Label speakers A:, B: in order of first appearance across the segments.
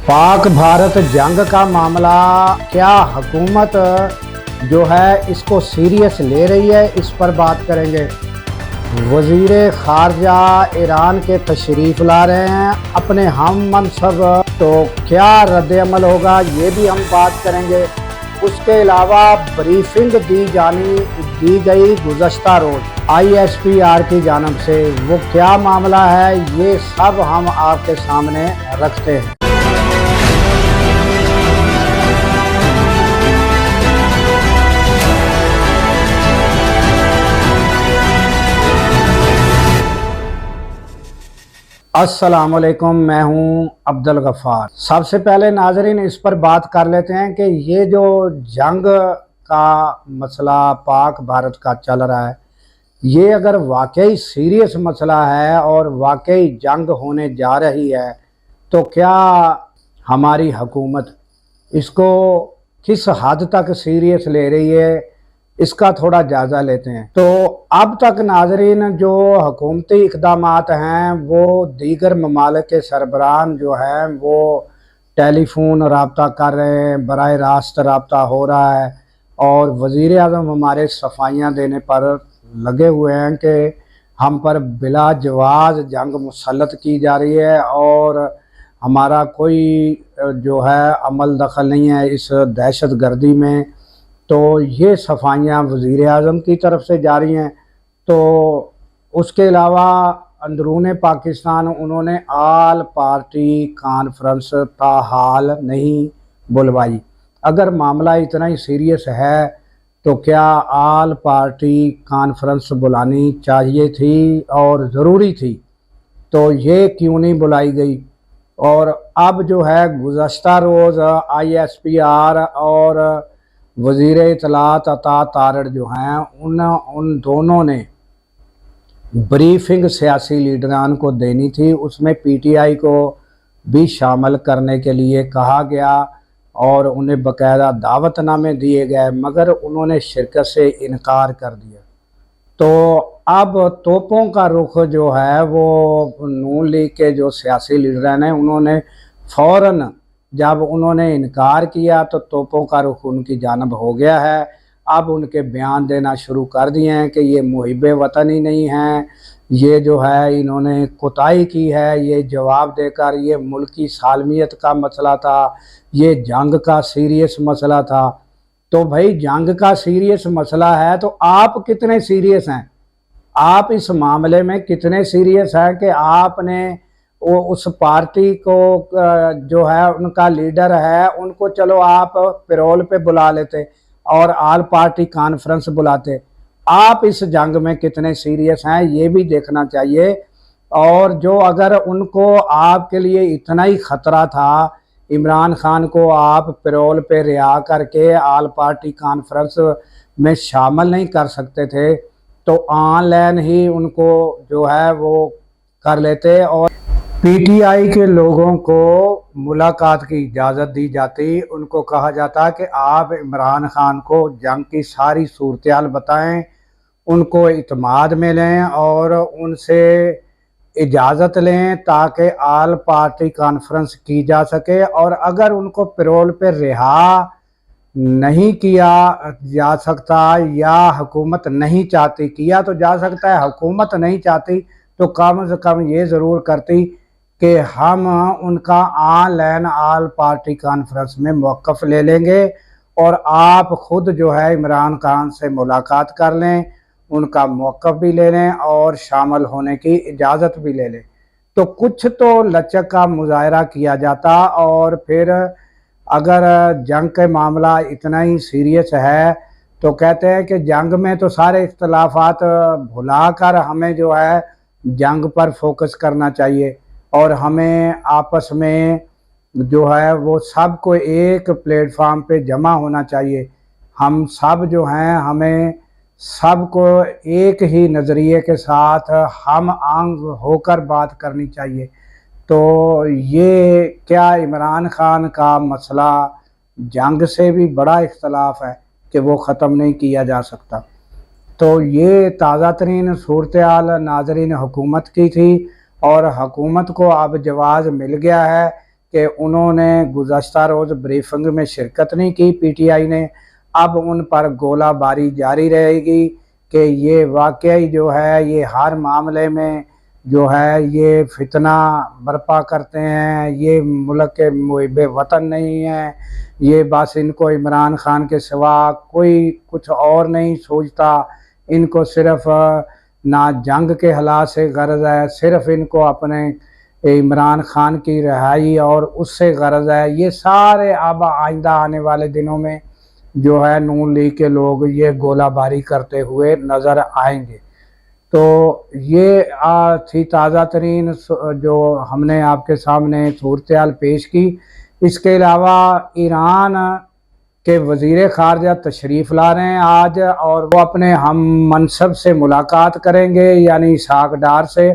A: पाक भारत जंग का मामला, क्या हुकूमत जो है इसको सीरियस ले रही है, इस पर बात करेंगे। वज़ीर ख़ारजा ईरान के तशरीफ़ ला रहे हैं अपने हम मनसब, तो क्या रद्द-ए-अमल होगा ये भी हम बात करेंगे। उसके अलावा ब्रीफिंग दी गई गुज़श्ता रोज़ ISPR की जानिब से, वो क्या मामला है ये सब हम आपके सामने रखते हैं। अस्सलाम वालेकुम, मैं हूं अब्दुल गफ़ार। सबसे पहले नाज़रीन इस पर बात कर लेते हैं कि ये जो जंग का मसला पाक भारत का चल रहा है, ये अगर वाकई सीरियस मसला है और वाकई जंग होने जा रही है, तो क्या हमारी हुकूमत इसको किस हद तक सीरियस ले रही है, इसका थोड़ा जायज़ा लेते हैं। तो अब तक नाजरीन जो हुकूमती इक़दामात हैं, वो दीगर ममालिक के सरबराहान जो हैं वो टेलीफोन रब्ता कर रहे हैं, बराह रास्त रब्ता हो रहा है, और वज़ीर आज़म हमारे सफाइयाँ देने पर लगे हुए हैं कि हम पर बिला जवाज़ जंग मुसल्लत की जा रही है और हमारा कोई जो है अमल दखल नहीं है इस दहशत गर्दी में। तो ये सफाइयाँ वज़ीर आज़म की तरफ से जारी हैं। तो उसके अलावा अंदरून पाकिस्तान उन्होंने आल पार्टी कॉन्फ्रेंस ताहाल नहीं बुलवाई। अगर मामला इतना ही सीरियस है तो क्या आल पार्टी कॉन्फ्रेंस बुलानी चाहिए थी और ज़रूरी थी, तो ये क्यों नहीं बुलाई गई। और अब जो है गुज़श्ता रोज़ ISPR और वज़ीर इत्तलात अता तारड़ जो हैं उन दोनों ने ब्रीफिंग सियासी लीडरान को देनी थी, उसमें PTI को भी शामिल करने के लिए कहा गया और उन्हें बाकायदा दावतनामे दिए गए, मगर उन्होंने शिरकत से इनकार कर दिया। तो अब तोपों का रुख जो है वो नून लीग के जो सियासी लीडरान हैं उन्होंने फ़ौरन जब उन्होंने इनकार किया तो तोपों का रुख उनकी जानब हो गया है। अब उनके बयान देना शुरू कर दिए हैं कि ये मुहिब्बे वतन ही नहीं हैं, ये जो है इन्होंने कोताही की है, ये जवाब देकर ये मुल्क की सालमियत का मसला था, ये जंग का सीरियस मसला था। तो भाई जंग का सीरियस मसला है तो आप कितने सीरियस हैं, आप इस मामले में कितने सीरियस हैं कि आपने वो उस पार्टी को जो है उनका लीडर है उनको चलो आप पेरोल पे बुला लेते और आल पार्टी कॉन्फ्रेंस बुलाते। आप इस जंग में कितने सीरियस हैं ये भी देखना चाहिए। और जो अगर उनको आपके लिए इतना ही ख़तरा था, इमरान खान को आप पेरोल पे रिहा करके आल पार्टी कॉन्फ्रेंस में शामिल नहीं कर सकते थे, तो ऑनलाइन ही उनको जो है वो कर लेते और PTI के लोगों को मुलाकात की इजाज़त दी जाती। उनको कहा जाता कि आप इमरान खान को जंग की सारी सूरत-ए-हाल बताएं, उनको इत्माद में लें और उनसे इजाज़त लें ताकि आल पार्टी कॉन्फ्रेंस की जा सके। और अगर उनको पेरोल पर रिहा नहीं किया जा सकता या हुकूमत नहीं चाहती, किया तो जा सकता है, हुकूमत नहीं चाहती तो कम से कम ये ज़रूर करती कि हम उनका ऑनलाइन आल पार्टी कॉन्फ्रेंस में मौक़िफ़ ले लेंगे और आप ख़ुद जो है इमरान खान से मुलाकात कर लें, उनका मौक़िफ़ भी ले लें और शामिल होने की इजाज़त भी ले लें। तो कुछ तो लचक का मुज़ाहरा किया जाता। और फिर अगर जंग का मामला इतना ही सीरियस है तो कहते हैं कि जंग में तो सारे इख्तलाफात भुला कर हमें जो है जंग पर फोकस करना चाहिए और हमें आपस में जो है वो सब को एक प्लेटफार्म पे जमा होना चाहिए। हम सब जो हैं हमें सब को एक ही नज़रिए के साथ हम आंग होकर बात करनी चाहिए। तो ये क्या इमरान खान का मसला जंग से भी बड़ा इख्तलाफ है कि वो ख़त्म नहीं किया जा सकता। तो ये ताज़ा तरीन सूरत-ए-हाल नाज़रीन हुकूमत की थी और हुकूमत को अब जवाब मिल गया है کہ انہوں نے گزشتہ روز بریفنگ میں شرکت نہیں کی پی ٹی آئی نے، اب ان پر گولہ باری جاری رہے گی کہ یہ واقعی جو ہے یہ ہر معاملے میں جو ہے یہ فتنہ برپا کرتے ہیں، یہ ملک کے محب وطن نہیں ہیں، یہ بس ان کو عمران خان کے سوا کوئی کچھ اور نہیں سوچتا، ان کو صرف نہ جنگ کے حالات سے غرض ہے، صرف ان کو اپنے عمران خان کی رہائی اور اس سے غرض ہے۔ یہ سارے اب آئندہ آنے والے دنوں میں جو ہے نون لیگ کے لوگ یہ گولہ باری کرتے ہوئے نظر آئیں گے۔ تو یہ تھی تازہ ترین جو ہم نے آپ کے سامنے صورتحال پیش کی۔ اس کے علاوہ ایران کے وزیر خارجہ تشریف لا رہے ہیں آج، اور وہ اپنے ہم منصب سے ملاقات کریں گے یعنی اسحاق ڈار سے۔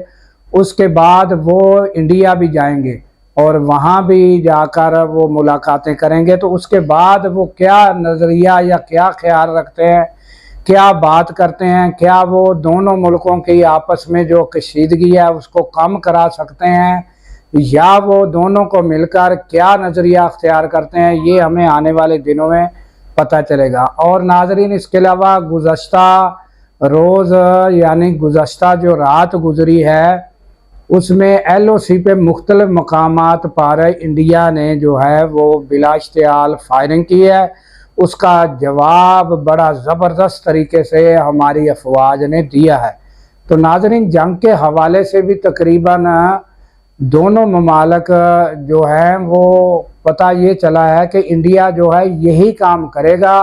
A: اس کے بعد وہ انڈیا بھی جائیں گے اور وہاں بھی جا کر وہ ملاقاتیں کریں گے۔ تو اس کے بعد وہ کیا نظریہ یا کیا خیال رکھتے ہیں، کیا بات کرتے ہیں، کیا وہ دونوں ملکوں کی آپس میں جو کشیدگی ہے اس کو کم کرا سکتے ہیں، یا وہ دونوں کو مل کر کیا نظریہ اختیار کرتے ہیں، یہ ہمیں آنے والے دنوں میں پتہ چلے گا۔ اور ناظرین، اس کے علاوہ گزشتہ روز یعنی گزشتہ جو رات گزری ہے اس میں ایل او سی پہ مختلف مقامات پر انڈیا نے جو ہے وہ بلا اشتعال فائرنگ کی ہے۔ اس کا جواب بڑا زبردست طریقے سے ہماری افواج نے دیا ہے۔ تو ناظرین، جنگ کے حوالے سے بھی تقریباً دونوں ممالک جو ہیں وہ پتہ یہ چلا ہے کہ انڈیا جو ہے یہی کام کرے گا،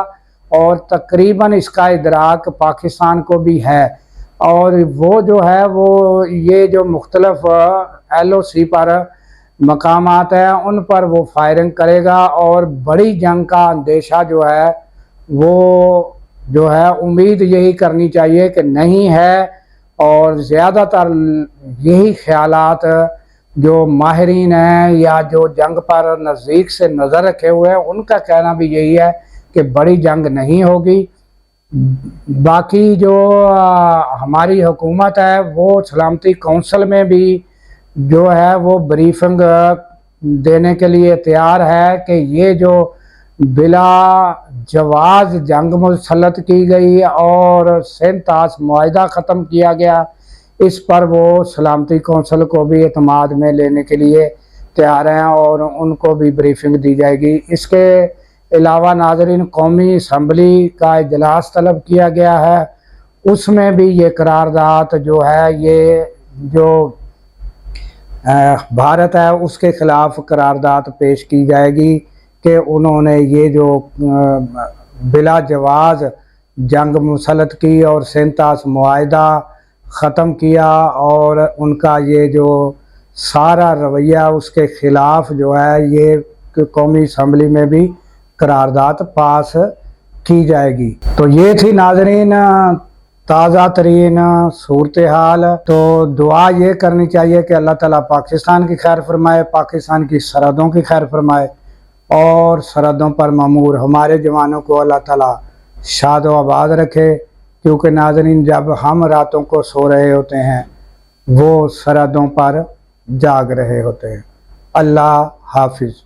A: اور تقریباً اس کا ادراک پاکستان کو بھی ہے، اور وہ جو ہے وہ یہ جو مختلف ایل او سی پر مقامات ہیں ان پر وہ فائرنگ کرے گا، اور بڑی جنگ کا اندیشہ جو ہے وہ جو ہے امید یہی کرنی چاہیے کہ نہیں ہے۔ اور زیادہ تر یہی خیالات جو ماہرین ہیں یا جو جنگ پر نزدیک سے نظر رکھے ہوئے ہیں ان کا کہنا بھی یہی ہے کہ بڑی جنگ نہیں ہوگی۔ باقی جو ہماری حکومت ہے وہ سلامتی کونسل میں بھی جو ہے وہ بریفنگ دینے کے لیے تیار ہے کہ یہ جو بلا جواز جنگ مسلط کی گئی اور سینتاس معاہدہ ختم کیا گیا، اس پر وہ سلامتی کونسل کو بھی اعتماد میں لینے کے لیے تیار ہیں اور ان کو بھی بریفنگ دی جائے گی۔ اس کے علاوہ ناظرین، قومی اسمبلی کا اجلاس طلب کیا گیا ہے، اس میں بھی یہ قرارداد جو ہے یہ جو بھارت ہے اس کے خلاف قرارداد پیش کی جائے گی کہ انہوں نے یہ جو بلا جواز جنگ مسلط کی اور سینتاس معاہدہ ختم کیا، اور ان کا یہ جو سارا رویہ اس کے خلاف جو ہے یہ قومی اسمبلی میں بھی قرارداد پاس کی جائے گی۔ تو یہ تھی ناظرین تازہ ترین صورتحال۔ تو دعا یہ کرنی چاہیے کہ اللہ تعالیٰ پاکستان کی خیر فرمائے، پاکستان کی سرحدوں کی خیر فرمائے، اور سرحدوں پر مامور ہمارے جوانوں کو اللہ تعالیٰ شاد و آباد رکھے، کیونکہ ناظرین جب ہم راتوں کو سو رہے ہوتے ہیں وہ سرحدوں پر جاگ رہے ہوتے ہیں۔ اللہ حافظ۔